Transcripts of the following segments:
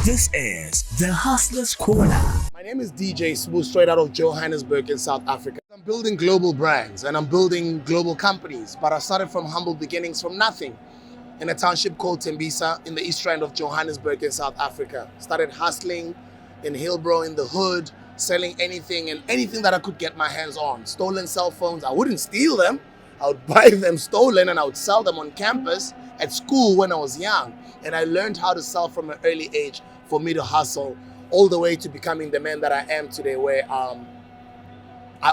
This is the Hustler's Corner. My name is DJ Sbu, straight out of Johannesburg in South Africa. I'm building global brands and I'm building global companies, but I started from humble beginnings, from nothing, in a township called Tembisa in the east end of Johannesburg in South Africa. Started hustling in Hillbrow, in the hood, selling anything and anything that I could get my hands on. Stolen cell phones, I wouldn't steal them. I would buy them stolen and I would sell them on campus at school when I was young. And I learned how to sell from an early age for me to hustle all the way to becoming the man that I am today, where I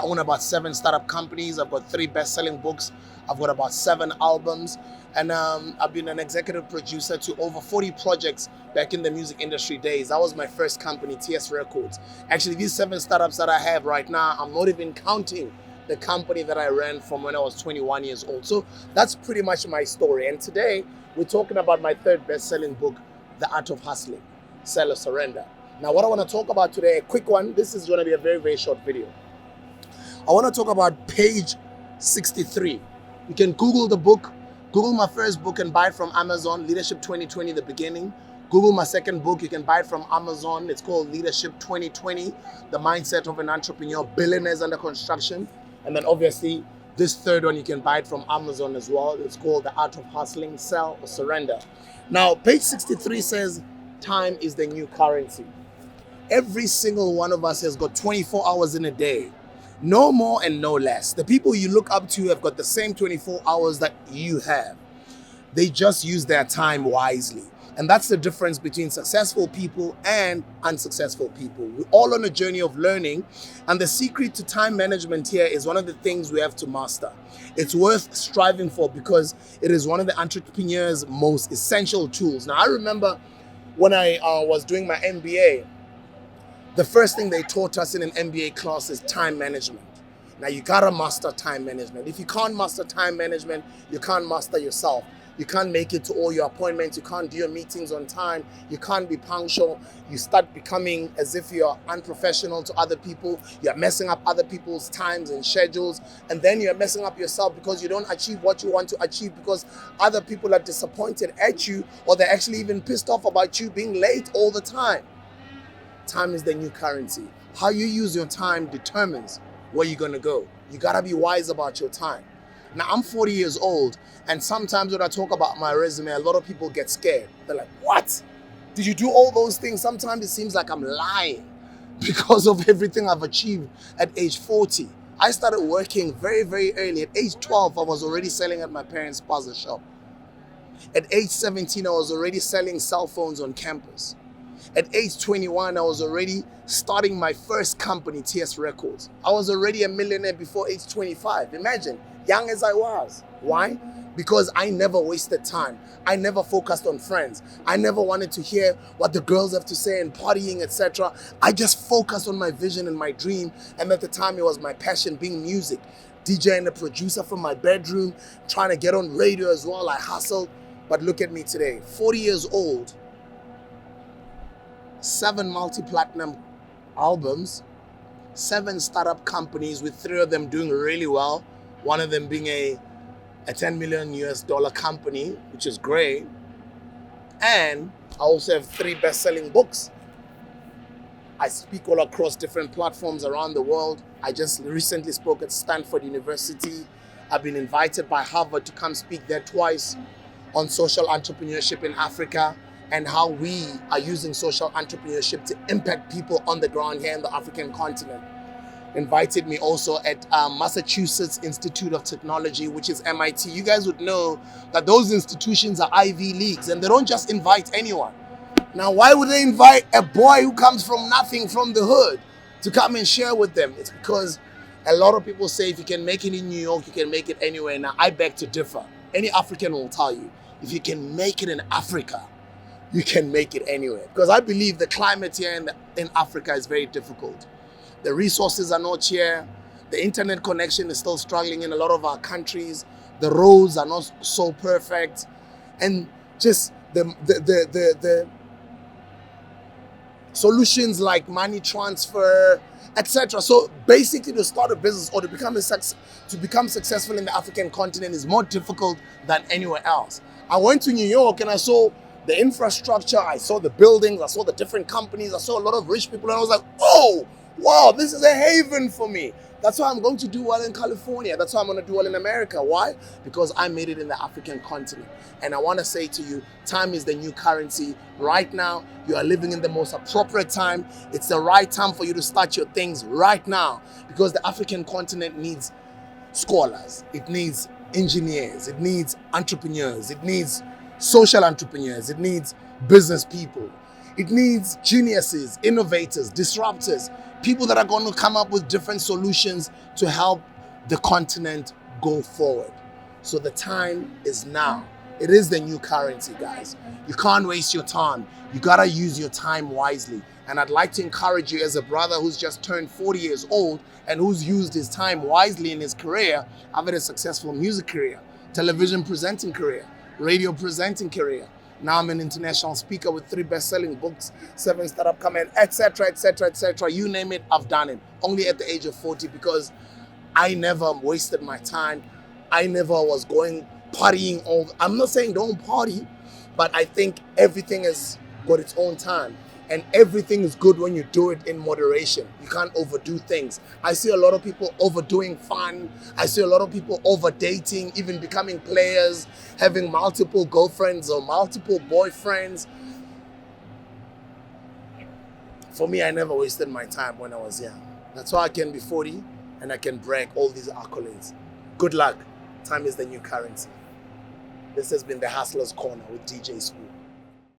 own about 7 startup companies. I've got 3 best-selling books. I've got about 7 albums. And I've been an executive producer to over 40 projects back in the music industry days. That was my first company, TS Records. Actually, these 7 startups that I have right now, I'm not even counting the company that I ran from when I was 21 years old. So that's pretty much my story. And today, we're talking about my 3rd best-selling book, The Art of Hustling, Sell or Surrender. Now, what I want to talk about today, a quick one. This is going to be a very, very short video. I want to talk about page 63. You can Google the book. Google my first book and buy it from Amazon, Leadership 2020, The Beginning. Google my second book. You can buy it from Amazon. It's called Leadership 2020, The Mindset of an Entrepreneur, Billionaires Under Construction. And then obviously, this 3rd one, you can buy it from Amazon as well. It's called The Art of Hustling, Sell or Surrender. Now, page 63 says, time is the new currency. Every single one of us has got 24 hours in a day. No more and no less. The people you look up to have got the same 24 hours that you have. They just use their time wisely. And that's the difference between successful people and unsuccessful people. We're all on a journey of learning. And the secret to time management here is one of the things we have to master. It's worth striving for because it is one of the entrepreneur's most essential tools. Now, I remember when I was doing my MBA, the first thing they taught us in an MBA class is time management. Now, you gotta master time management. If you can't master time management, you can't master yourself. You can't make it to all your appointments. You can't do your meetings on time. You can't be punctual. You start becoming as if you're unprofessional to other people. You're messing up other people's times and schedules. And then you're messing up yourself because you don't achieve what you want to achieve because other people are disappointed at you, or they're actually even pissed off about you being late all the time. Time is the new currency. How you use your time determines where you're gonna go. You gotta be wise about your time. Now, I'm 40 years old, and sometimes when I talk about my resume, a lot of people get scared. They're like, what? Did you do all those things? Sometimes it seems like I'm lying because of everything I've achieved at age 40. I started working very, very early. At age 12, I was already selling at my parents' puzzle shop. At age 17, I was already selling cell phones on campus. At age 21, I was already starting my first company, TS Records. I was already a millionaire before age 25. Imagine, young as I was. Why? Because I never wasted time. I never focused on friends. I never wanted to hear what the girls have to say and partying, etc. I just focused on my vision and my dream. And at the time, it was my passion, being music. DJ and a producer from my bedroom, trying to get on radio as well. I hustled. But look at me today, 40 years old, 7 multi-platinum albums, 7 startup companies with 3 of them doing really well. One of them being a $10 million US company, which is great. And I also have 3 best-selling books. I speak all across different platforms around the world. I just recently spoke at Stanford University. I've been invited by Harvard to come speak there twice on social entrepreneurship in Africa and how we are using social entrepreneurship to impact people on the ground here in the African continent. Invited me also at Massachusetts Institute of Technology, which is MIT. You guys would know that those institutions are Ivy Leagues and they don't just invite anyone. Now, why would they invite a boy who comes from nothing, from the hood, to come and share with them? It's because a lot of people say if you can make it in New York, you can make it anywhere. Now, I beg to differ. Any African will tell you, if you can make it in Africa, you can make it anywhere. Because I believe the climate here in Africa is very difficult. The resources are not here. The internet connection is still struggling in a lot of our countries. The roads are not so perfect. And just the solutions like money transfer, etc. So basically to start a business or to become successful in the African continent is more difficult than anywhere else. I went to New York and I saw the infrastructure, I saw the buildings, I saw the different companies, I saw a lot of rich people, and I was like, oh, wow, this is a haven for me. That's why I'm going to do well in California. That's why I'm going to do well in America. Why? Because I made it in the African continent. And I want to say to you, time is the new currency. Right now, you are living in the most appropriate time. It's the right time for you to start your things right now, because the African continent needs scholars. It needs engineers. It needs entrepreneurs. It needs social entrepreneurs. It needs business people. It needs geniuses, innovators, disruptors, people that are going to come up with different solutions to help the continent go forward. So the time is now. It is the new currency, guys. You can't waste your time. You got to use your time wisely. And I'd like to encourage you, as a brother who's just turned 40 years old and who's used his time wisely in his career. I've had a successful music career, television presenting career, radio presenting career. Now I'm an international speaker with 3 best-selling books, 7 startup companies, etc., etc., etc. You name it, I've done it. Only at the age of 40, because I never wasted my time. I never was going partying all. I'm not saying don't party, but I think everything has got its own time. And everything is good when you do it in moderation. You can't overdo things. I see a lot of people overdoing fun. I see a lot of people over dating, even becoming players, having multiple girlfriends or multiple boyfriends. For me, I never wasted my time when I was young. That's why I can be 40 and I can brag all these accolades. Good luck. Time is the new currency. This has been the Hustler's Corner with DJ Sbu.